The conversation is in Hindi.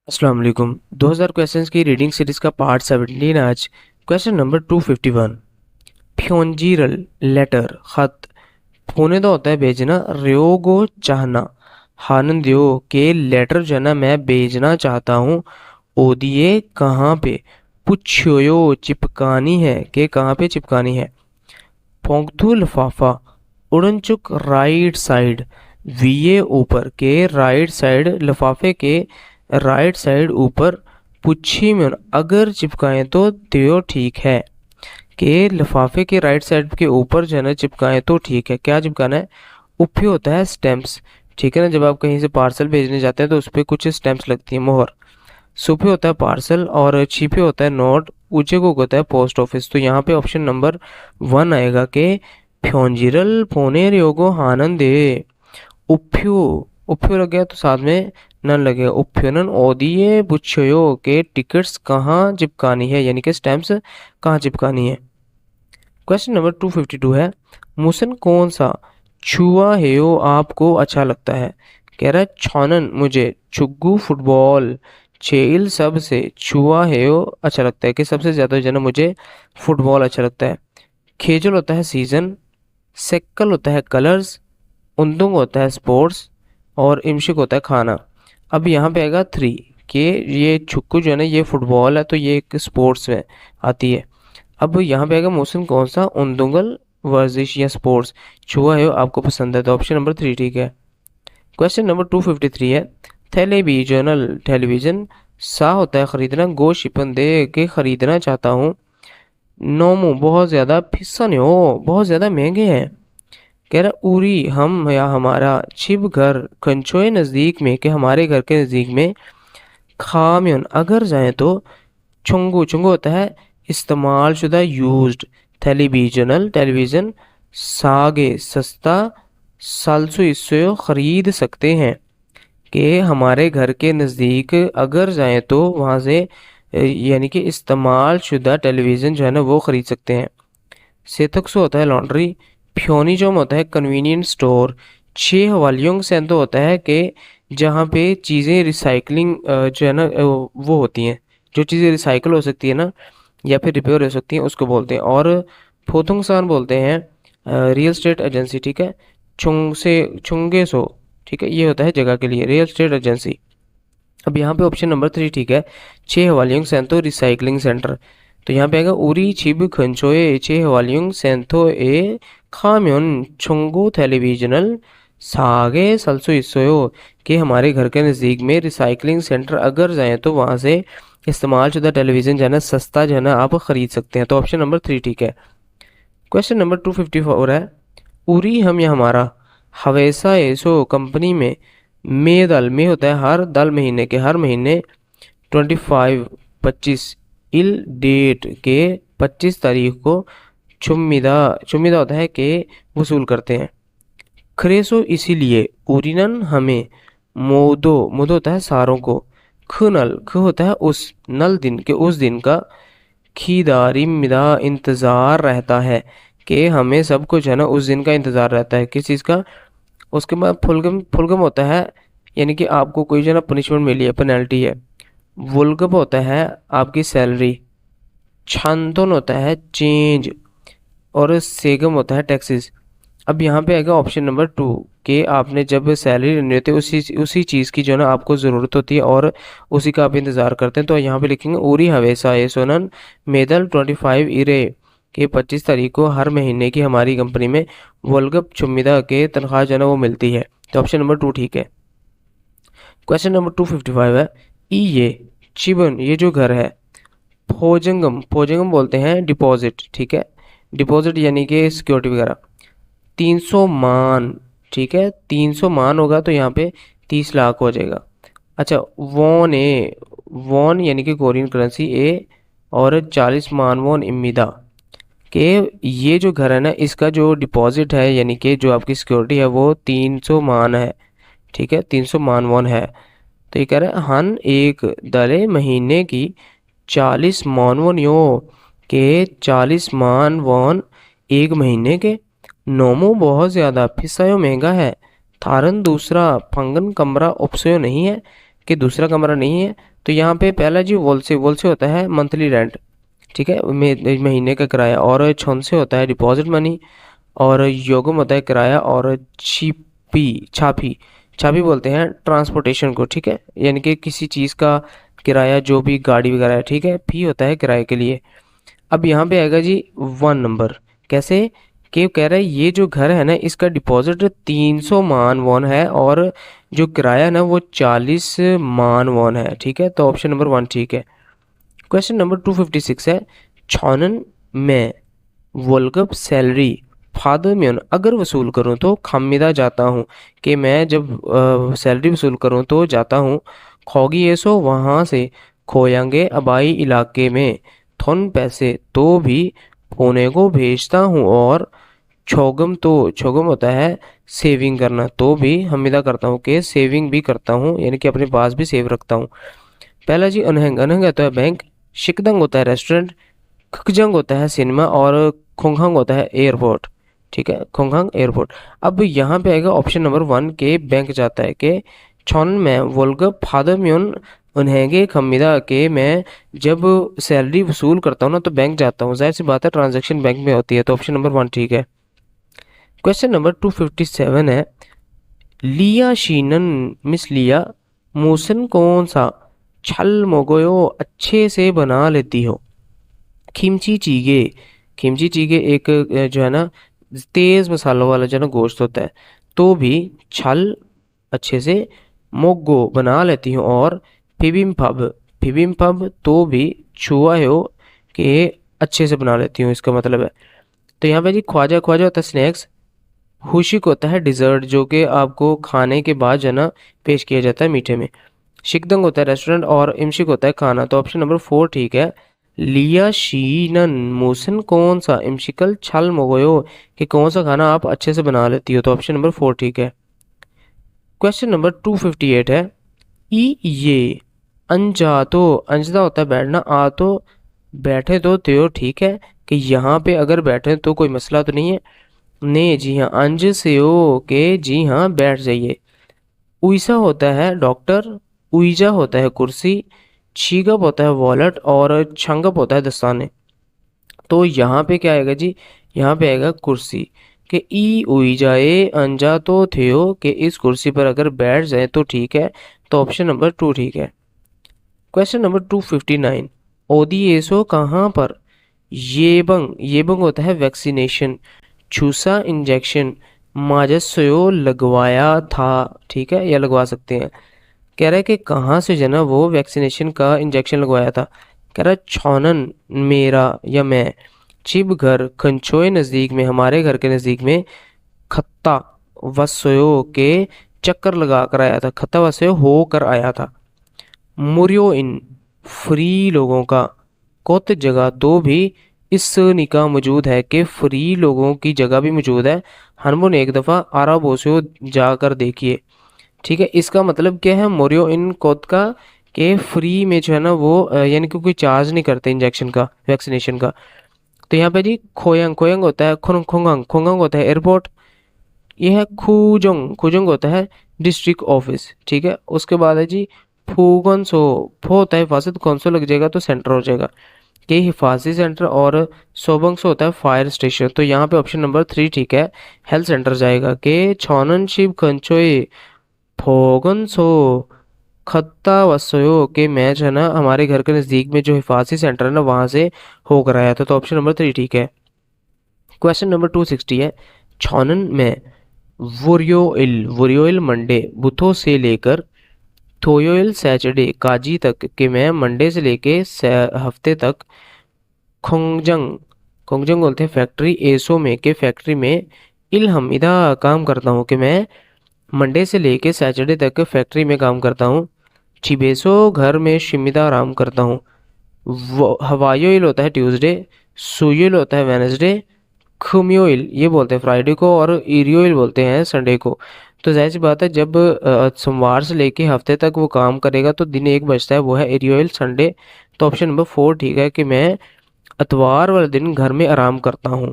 अस्सलाम वालेकुम। 2000 क्वेश्चंस की रीडिंग सीरीज का पार्ट 17 आज क्वेश्चन नंबर 251। फ्योंजीरल लेटर खत होने तो होता है भेजना, रयोगो चाहना, हानंदियो के लेटर जो है ना मैं भेजना चाहता हूँ। ओदिए कहाँ पे, पुछयो चिपकानी है, के कहाँ पे चिपकानी है। पोंगथू लिफाफा, उड़नचुक राइट साइड, वीए ऊपर, के राइट साइड लिफाफे के राइट साइड ऊपर। पुच्छी में अगर चिपकाएं तो त्यो ठीक है, के लिफाफे के राइट साइड के ऊपर जो है ना चिपकाएं तो ठीक है। क्या चिपकाना है। उपी होता है स्टैम्प्स, ठीक है ना, जब आप कहीं से पार्सल भेजने जाते हैं तो उस पर कुछ स्टैम्प्स लगती है, मोहर। सुपे होता है पार्सल और छिपे होता है नोट, ऊंचे को होता है पोस्ट ऑफिस। तो यहाँ पे ऑप्शन नंबर 1 आएगा के फ्योंजिरल फोनेर योगो हानन दे। उफ्यो, उफ्यो लग गया तो साथ में नन लगेगा, उफ्योनन ओदिए बुच्छयो के टिकट्स कहाँ चिपकानी है, यानी कि स्टैम्प्स कहाँ चिपकानी है। क्वेश्चन नंबर 252 है, मुसन कौन सा छुआ हेयो आपको अच्छा लगता है। कह रहा है छौनन मुझे छुग्गू फुटबॉल छेल सबसे छुआ हेयो अच्छा लगता है, कि सबसे ज्यादा जो है ना मुझे फुटबॉल अच्छा लगता है। खेजल होता है सीजन, सेक्कल होता है कलर्स, उंदुंग होता है स्पोर्ट्स और इमशिक होता है खाना। अब यहाँ पे आएगा 3 कि ये छुक्कू जो है ना ये फुटबॉल है तो ये एक स्पोर्ट्स में आती है। अब यहाँ पे आएगा मौसम कौन सा, उंदुंगल वर्जिश या स्पोर्ट्स छुआ है आपको पसंद है, तो ऑप्शन नंबर 3 ठीक है। क्वेश्चन नंबर 253 है, टेलीविजनल टेलीविजन सा होता है खरीदना, गो शिपन दे के खरीदना चाहता हूँ। नोमू बहुत ज्यादा, फिसन हो बहुत ज्यादा महंगे हैं। कह रहा उरी हम या हमारा, छिप घर कंचोए नजदीक में, के हमारे घर के नजदीक में। खाम्योन अगर जाए तो। चुंगू, चुंगू होता है इस्तेमाल शुदा यूज्ड, टेलीविजनल टेलीविजन, सागे सस्ता, सालसो इससे खरीद सकते हैं। कि हमारे घर के नज़दीक अगर जाएं तो वहाँ से यानी कि इस्तेमाल शुदा टेलीविज़न जो है ना वो ख़रीद सकते हैं। सेतुक्सो होता है लॉन्ड्री, फ्योनीजोम होता है कन्वीनियंस स्टोर, छः हवालियों सेंतो होता है कि जहाँ पे चीज़ें रिसाइकलिंग जो है ना वो होती हैं, जो चीज़ें रिसाइकल हो सकती है ना या फिर रिपेयर हो सकती हैं उसको बोलते हैं। और फोतुंगसान बोलते हैं रियल स्टेट एजेंसी, ठीक है। छुंग से छुंगे सो, ठीक है, ये होता है जगह के लिए रियल स्टेट एजेंसी। अब यहाँ पे ऑप्शन नंबर 3 ठीक है, छः हवालियों सेंतो रिसाइकलिंग सेंटर। तो यहाँ पे आएगा उरी छिब खंचोए छः हवालियों सेंतो ए खाम्योन छुंगो टेलीविजनल सागे सल्सो इसोयो, कि हमारे घर के नज़दीक में रिसाइकलिंग सेंटर अगर जाएँ तो वहाँ से इस्तेमाल शुदा टेलीविज़न जो है ना सस्ता जो है ना आप ख़रीद सकते हैं, तो ऑप्शन नंबर 3 ठीक है। क्वेश्चन नंबर 254 है, उरी हम या हमारा, हवेसा एसो कंपनी में दल में होता है हर दल महीने के, हर महीने 25 25 इल डेट के 25 तारीख को चुम्मिदा, चुम्मिदा होता है कि वसूल करते हैं। खरेसो इसीलिए, उरिनन हमें, मोदो मोदो होता है सारों को, खनल ख होता है उस, नल दिन के उस दिन का, खीदारी मिदा इंतज़ार रहता है, कि हमें सब कुछ है ना उस दिन का इंतज़ार रहता है, किस चीज़ का। उसके बाद फुलगम, फुलगम होता है यानी कि आपको कोई जो है ना पनिशमेंट मिली है, पेनल्टी है। वुलगम होता है आपकी सैलरी। छानतोन होता है चेंज और सेगम होता है टैक्सेस। अब यहाँ पे आएगा ऑप्शन नंबर 2 कि आपने जब सैलरी लेनी होती है उसी चीज़ की जो है ना आपको ज़रूरत होती है और उसी का आप इंतज़ार करते हैं, तो यहाँ पे लिखेंगे उरी हवेसा ए सोनन मेदल 25 इरे, के 25 तारीख को हर महीने की हमारी कंपनी में वलगब चुम्मिदा के तनख्वाह जो है ना वो मिलती है, तो ऑप्शन नंबर 2 ठीक है। क्वेश्चन नंबर 255 है, ये चिबन ये जो घर है, भोजंगम, भोजंगम बोलते हैं डिपॉजिट, ठीक है, डिपॉजिट यानी कि सिक्योरिटी वगैरह। 300 मान, ठीक है, 300 मान होगा तो यहाँ पे 30 लाख हो जाएगा। अच्छा वॉन ए, वॉन यानी कि कोरियन करेंसी ए, और 40 मान वॉन इम्मीदा, कि ये जो घर है ना इसका जो डिपॉजिट है यानी कि जो आपकी सिक्योरिटी है वो 300 मान है, ठीक है, 300 मान वॉन है। तो ये कह रहा है हन एक दले महीने की 40 मान वॉन यो, के 40 मान वॉन एक महीने के। नोमो बहुत ज़्यादा, फिसायो महंगा है, थारन दूसरा, फंगन कमरा उपसयो नहीं है, कि दूसरा कमरा नहीं है, तो यहाँ पे पहला जी वोल से होता है मंथली रेंट, ठीक है, महीने का किराया, और छन से होता है डिपॉजिट मनी, और योगम होता है किराया, और छापी छापी बोलते हैं ट्रांसपोर्टेशन को, ठीक है, यानी कि किसी चीज़ का किराया, जो भी गाड़ी वगैरह है, ठीक है, फी होता है किराए के लिए। अब यहाँ पे आएगा जी 1 नंबर, कैसे कि कह रहा है ये जो घर है ना इसका डिपॉजिट 300 मान वॉन है, और जो किराया है ना वो 40 मान वॉन है, ठीक है, तो ऑप्शन नंबर 1 ठीक है। क्वेश्चन नंबर 256 है, छानन में वोल्गप सैलरी फादर में अगर वसूल करूं तो खमीदा जाता हूं, कि मैं जब सैलरी वसूल करूं तो जाता हूं, खोगी ये सो वहां से खोयांगे अबाई इलाके में, थोन पैसे तो भी होने को भेजता हूं, और छोगम होता है सेविंग करना, तो भी हमीदा करता हूँ कि सेविंग भी करता हूँ, यानी कि अपने पास भी सेव रखता हूँ। पहला जी अनहंग, अनहंग होता है बैंक, शिकदंग होता है रेस्टोरेंट, खकजंग होता है सिनेमा, और खोंगहंग होता है एयरपोर्ट, ठीक है, खोंगहंग एयरपोर्ट। अब यहाँ पे आएगा ऑप्शन नंबर 1 के बैंक जाता है कि छन में वोल्ग फादर म्यून उन्हेंगे खमीदा, के मैं जब सैलरी वसूल करता हूँ ना तो बैंक जाता हूँ, जाहिर सी बात है ट्रांजैक्शन बैंक में होती है, तो ऑप्शन नंबर 1 ठीक है। क्वेश्चन नंबर 257 है, लिया शीनन मिस लिया मूसन कौन सा छल मोगोयो अच्छे से बना लेती हो। खिमची चीगे, खिमची चीगे एक जो है ना तेज मसालों वाला जो है ना गोश्त होता है, तो भी छल अच्छे से मोगो बना लेती हूँ, और फिबिम पब तो भी छुआ हो कि अच्छे से बना लेती हूँ, इसका मतलब है। तो यहाँ पे जी ख्वाजा ख्वाजा होता है स्नैक्स, हुशिक होता है डिज़र्ट जो कि आपको खाने के बाद जो है ना पेश किया जाता है मीठे में, शिकदंग होता है रेस्टोरेंट, और इमशिक होता है खाना, तो ऑप्शन नंबर 4 ठीक है। लिया शीनन मोसन कौन सा इमशिकल छल मोगोयो, कि कौन सा खाना आप अच्छे से बना लेती हो, तो ऑप्शन नंबर 4 ठीक है। क्वेश्चन नंबर 258 है, ई ये अनजा तो अंजदा होता है बैठना, आ तो बैठे तो त्यो, ठीक है, कि यहाँ पे अगर बैठे तो कोई मसला तो नहीं है, ने जी हाँ अंज से हो के जी हाँ बैठ जाइए। उईसा होता है डॉक्टर, उईजा होता है कुर्सी, छीगप होता है वॉलेट, और छंगप होता है दस्ताने, तो यहाँ पे क्या आएगा जी, यहाँ पे आएगा कुर्सी, कि ई उई जाए अंजा तो थियो, कि इस कुर्सी पर अगर बैठ जाए तो ठीक है, तो ऑप्शन नंबर 2 ठीक है। क्वेश्चन नंबर 259, ओडीएसओ कहाँ पर, येबंग होता है वैक्सीनेशन, छूसा इंजेक्शन, माजस्यो लगवाया था, ठीक है, या लगवा सकते हैं। कह रहा है कि कहाँ से जो है ना वो वैक्सीनेशन का इंजेक्शन लगवाया था, कह रहा है छौनन मेरा या मैं, चिब घर खंचोए नज़दीक में, हमारे घर के नज़दीक में, खत्ता वसयो के चक्कर लगा कर आया था, खत्ता वसयो होकर आया था। मुरियो इन फ्री लोगों का, कौत जगह तो भी इस निका मौजूद है, कि फ्री लोगों की जगह भी मौजूद है, हनमुन एक दफ़ा आरा बोसियो जाकर देखिए, ठीक है, इसका मतलब क्या है मोरियो इन कोद का, के फ्री में जो है ना वो यानी कि कोई चार्ज नहीं करते इंजेक्शन का, वैक्सीनेशन का। तो यहाँ पे जी खोयंग, खोयंग होता है खोंगंग, खोंगंग होता है एयरपोर्ट, ये है खुजोंग, खुजोंग होता है डिस्ट्रिक्ट ऑफिस, ठीक है। उसके बाद है जी फूगनसो, फो होता है हिफाजत, कौनसो लग जाएगा तो सेंटर हो जाएगा, के हिफाजती सेंटर, और सोबंगसो होता है फायर स्टेशन, तो यहाँ पे ऑप्शन नंबर 3 ठीक है, हेल्थ सेंटर जाएगा, के छौनन शिव खंचोए फोगनसो खत्ता वसयो, के मैच है ना हमारे घर के नज़दीक में जो हिफाजती सेंटर है ना वहाँ से होकर आया था, तो ऑप्शन नंबर 3 ठीक है। क्वेश्चन नंबर 260 है, छौनन में वोरियोइल मंडे बुथो से लेकर थोयोइल सैटरडे काजी तक, के मैं मंडे से लेके हफ्ते तक खोंगजंग, खोंगजंग बोलते हैं फैक्ट्री एसो में, के फैक्ट्री में इल हमीदा काम करता हूँ, कि मैं मंडे से लेके सैटरडे तक फैक्ट्री में काम करता हूँ। चिबेसो घर में शिमिदा आराम करता हूँ। हवायोइल होता है ट्यूसडे, सुयोइल होता है वेनसडे, खुमियोइल ये बोलते हैं फ्राइडे को, और इरियोइल बोलते हैं संडे को। तो जाहिर सी बात है जब सोमवार से लेके हफ्ते तक वो काम करेगा तो दिन एक बचता है, वो है इरियोइल संडे, तो ऑप्शन नंबर 4 ठीक है, कि मैं इतवार वाले दिन घर में आराम करता हूँ।